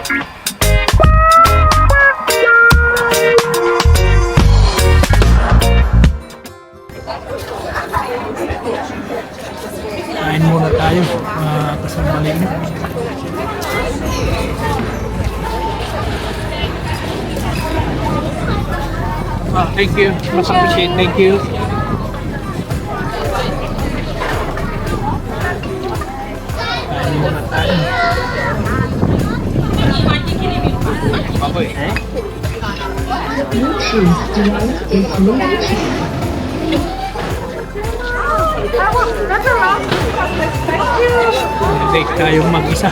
Kain muna tayo, kasama ninyo. Thank you. Mas appreciate. Thank you. Kain muna tayo. Baboy. Date tayong mag-isa.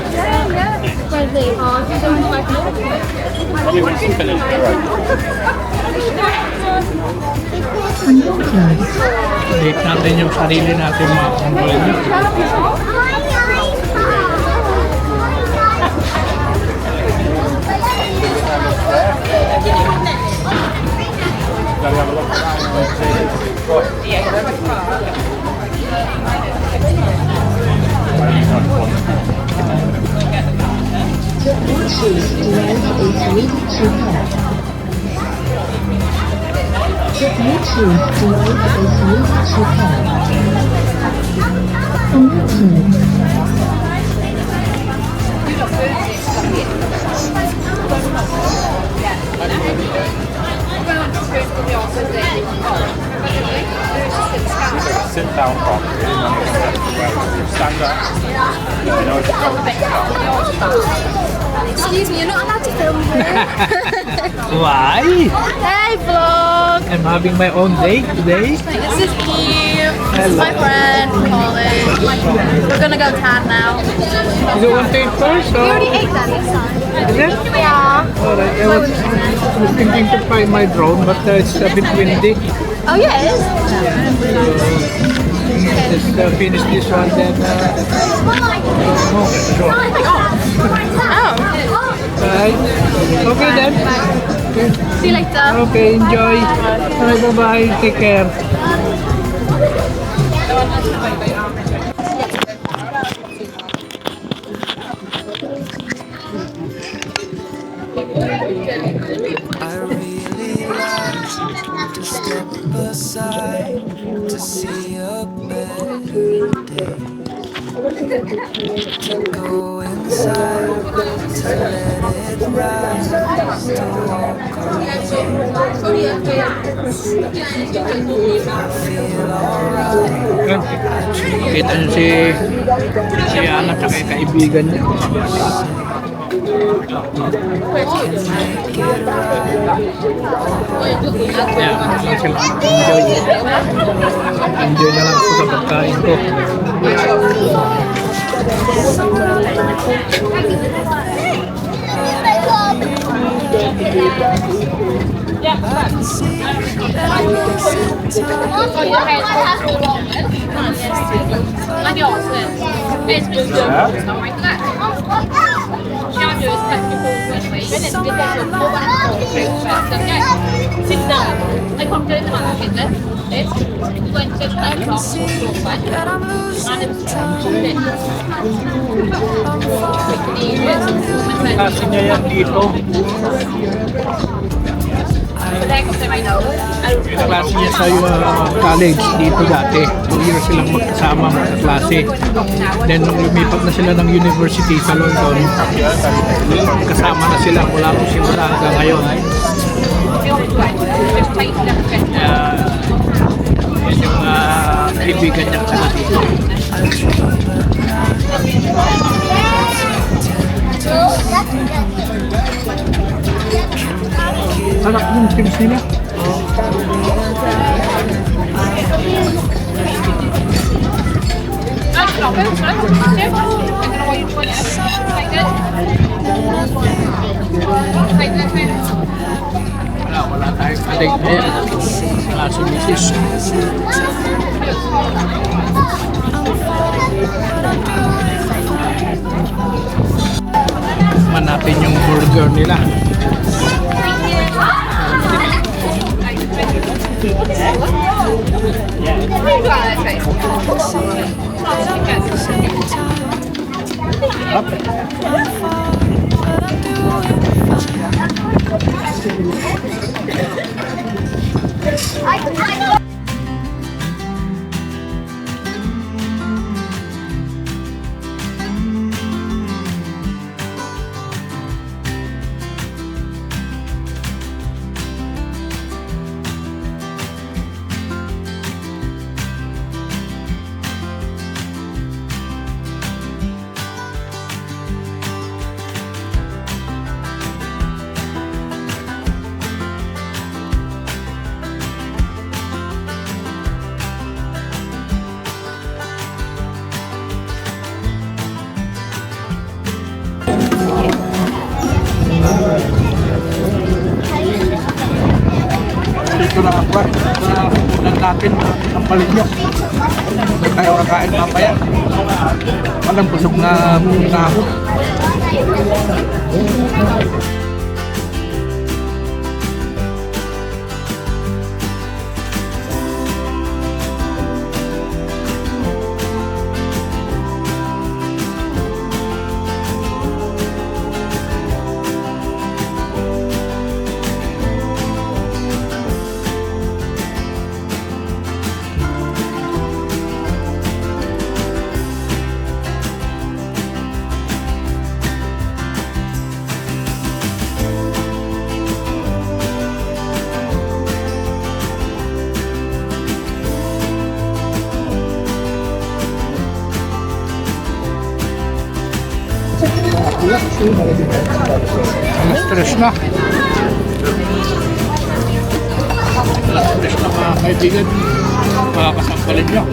Date natin yung sarili natin mga kumulin nyo. Sit down properly, stand up. You know, Excuse me, you're not allowed to film here. Why? Hey vlog! I'm having my own date today. This is Eve. This is Hello. my friend from college. We're gonna go tan now. You want to eat first? We Or? already ate that this time. Is it? Yeah. Alright, I was thinking to fly my drone, but it's a bit windy. Oh yeah, it is. Just finish this one, then sure. Oh. Right? Okay then. See you later. Okay, enjoy. Bye bye. Take care. I really like to step aside to see a better day. To go inside, to let it rise, to walk away. I feel alright. Kita nyo si Ana at yung kaibigan niya. Yeah, sila. Enjoy na lang po sa pagkain ko. That I'm losing time. Kasi niya yan dito. Klase niya sa college dito dati. 2 years silang magkasama mga klase. Then nung lumipat na sila ng university sa London, kasama na sila mula po simula hanggang ngayon. Yan yung kaibigan niya sila dito. Anak yung teams nila. Wala tayong adik na yan. Wala si Mrs. Manapin yung burger nila. Dito na ako. Ulan natin ang palit nyo. Hindi tayo kakain mamaya. Walang busog na ako. Alas tres na. Alas tres na mga kaibigan. Makakasampalin nyo.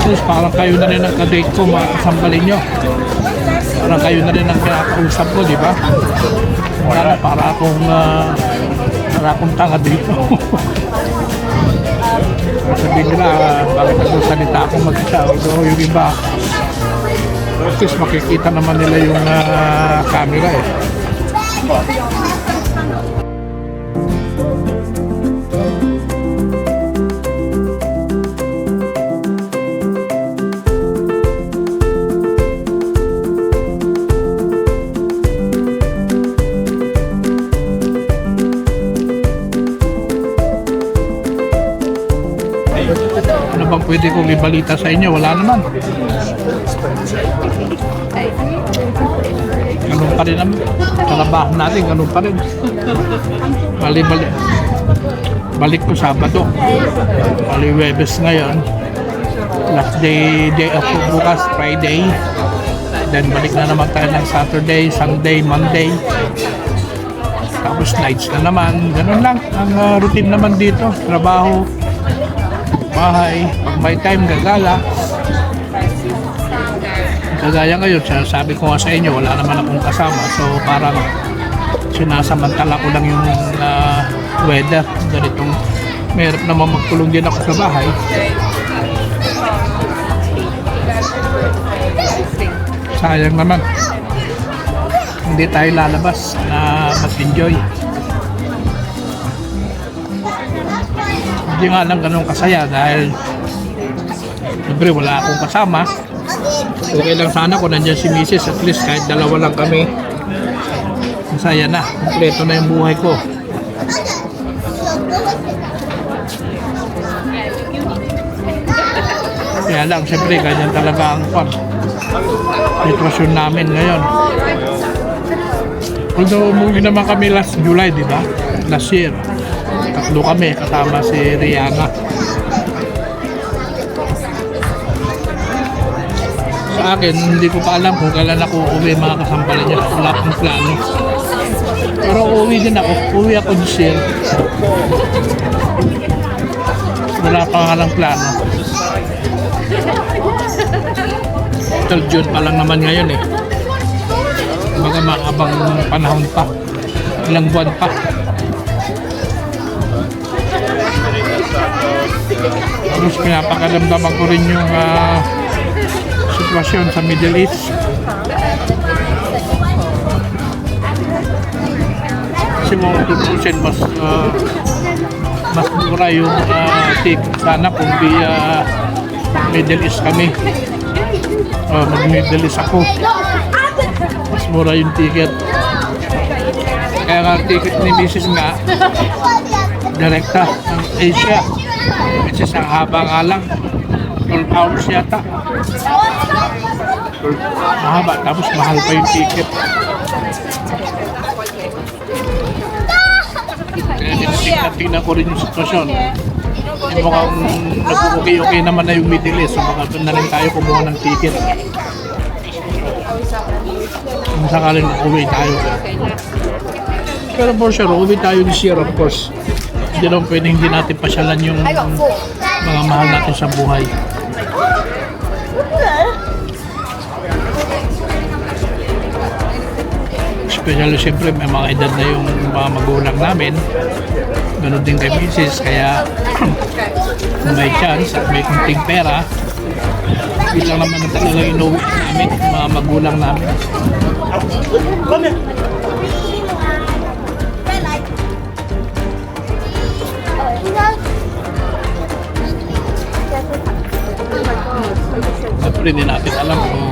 Tapos parang kayo na rin ang kadate ko, mga kasambalin nyo. Parang kayo na rin ang kinakausap ko, di ba? Wala na, para akong tanga dito. Sabihin nila, bakit nagsasalita akong mag-isa? So yung iba, at least makikita naman nila yung camera eh. Ano bang pwede kong ibalita sa inyo? Wala naman. Ganun pa rin naman. Trabaho natin, ganun pa rin. Balik ko Sabado. Webes ngayon. Last day off ko bukas, Friday. Then balik na naman tayo ng Saturday, Sunday, Monday. Tapos nights na naman. Ganun lang. Ang routine naman dito. Trabaho, bahay, pag may time gagala. Kagaya ngayon, sabi ko nga sa inyo, wala naman akong kasama. So parang sinasamantala ko lang yung weather. Ganitong meron naman magkulong din ako sa bahay. Sayang naman. Hindi tayo lalabas na mag-enjoy. Hindi nga lang ganun kasaya dahil siyempre wala akong kasama. Okay lang sana kung nandiyan si Mrs. At least kahit dalawa lang kami, masaya na, kompleto na yung buhay ko. Kaya lang siyempre ganyan talaga ang sitwasyon namin ngayon. Although umuwi naman kami last July, di ba? Last year. Tatlo kami, kasama si Rihanna. Sa akin, hindi ko pa alam kung kailan ako uuwi, mga kasampalan niya. Wala akong plano. Pero uuwi din ako. Uuwi ako this year. Wala pa nga lang plano. Total June pa lang naman ngayon eh. Baga maabang panahon pa. Ilang buwan pa. Tapos pinapakaramdaman ko rin yung sitwasyon sa Middle East. Kasi mga tutusin mas mura yung ticket sana kung via Middle East kami. Mag-Middle East ako. Mas mura yung ticket. Kaya nga ticket ni Mrs. nga direkta ng Asia. Kasi sa haba nga lang 12 hours yata. Mahaba, tapos mahal pa yung ticket. Kaya tingnan ko rin yung sitwasyon. Yung mukhang nag-okay naman na yung Middle East. So baka doon na rin tayo kumuha ng ticket. Kung sakaling uwi tayo. Pero for sure, uwi tayo this year of course. Hindi lang pwede hindi natin pasyalan yung mga mahal natin sa buhay. Especially siyempre may mga edad na yung mga magulang namin. Ganun din kay Mrs. Kaya kung may chance at may kunting pera, bilang naman na talaga inuwi namin, mga magulang namin. Siyempre hindi natin alam kung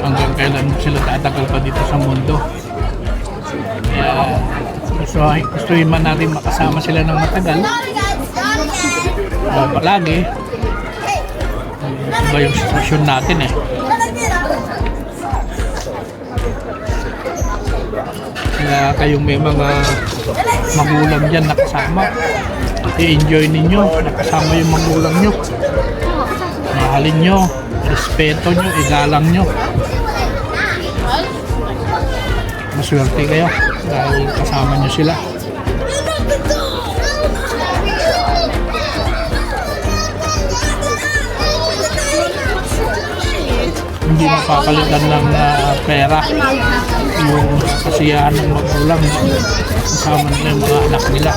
hanggang kailan sila tatagal pa dito sa mundo. Kaya gustuhin man natin makasama sila ng matagal. Palagi iba yung sitwasyon natin eh. Kaya kayong may mga magulang dyan nakasama, i-enjoy ninyo nakasama yung magulang nyo. Mahalin nyo, respeto nyo, igalang nyo. Maswerte kayo dahil kasama nyo sila. Hindi mapapalitan ng pera yung kasiyahan ng magulang kasama nila yung mga anak nila.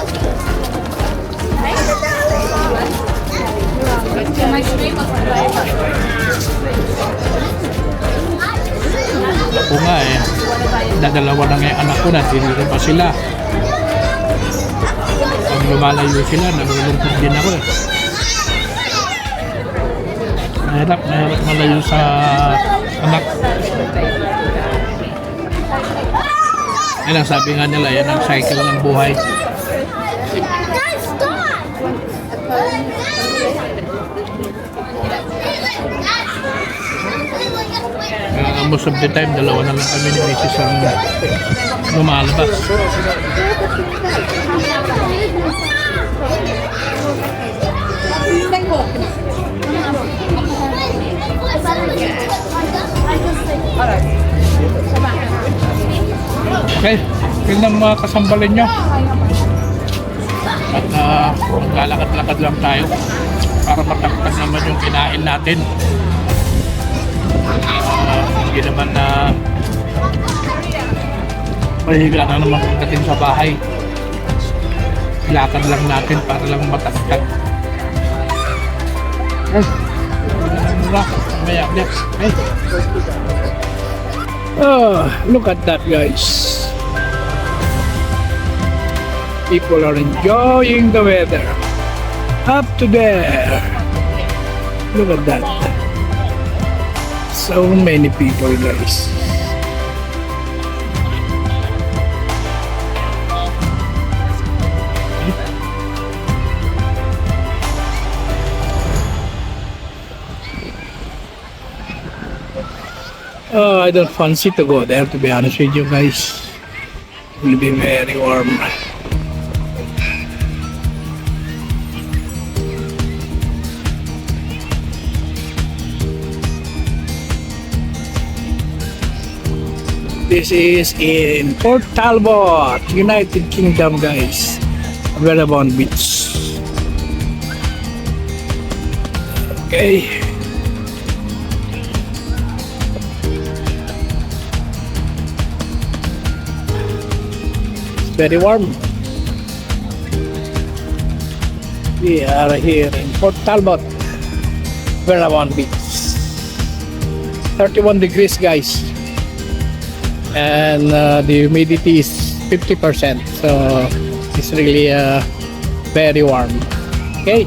Ako nga eh, dadalawa na nga yung anak ko na, dito pa sila. Pag lumalayo sila, nalulungkot din ako eh. Mahirap malayo sa anak. Yan ang sabi nga nila, yan ang cycle ng buhay. Most of the time, dalawa na lang kami ni Mrs. ang lumalabas. Okay, yun ang mga kasambalin nyo. At maglalakad-lakad lang tayo para matakpan naman yung kinain natin. Hindi naman na mahiga na naman pagdating sa bahay. Lakad lang natin para lang matakpan. Oh, look at that, guys. People are enjoying the weather. Up to there. Look at that. So many people, guys. Oh, I don't fancy to go there, to be honest with you guys. It will be very warm. This is in Port Talbot, United Kingdom, guys. Marylebone Beach. Okay. very warm. We are here in Port Talbot, Verawan Beach. 31 degrees, guys. And the humidity is 50%. So it's really very warm. Okay.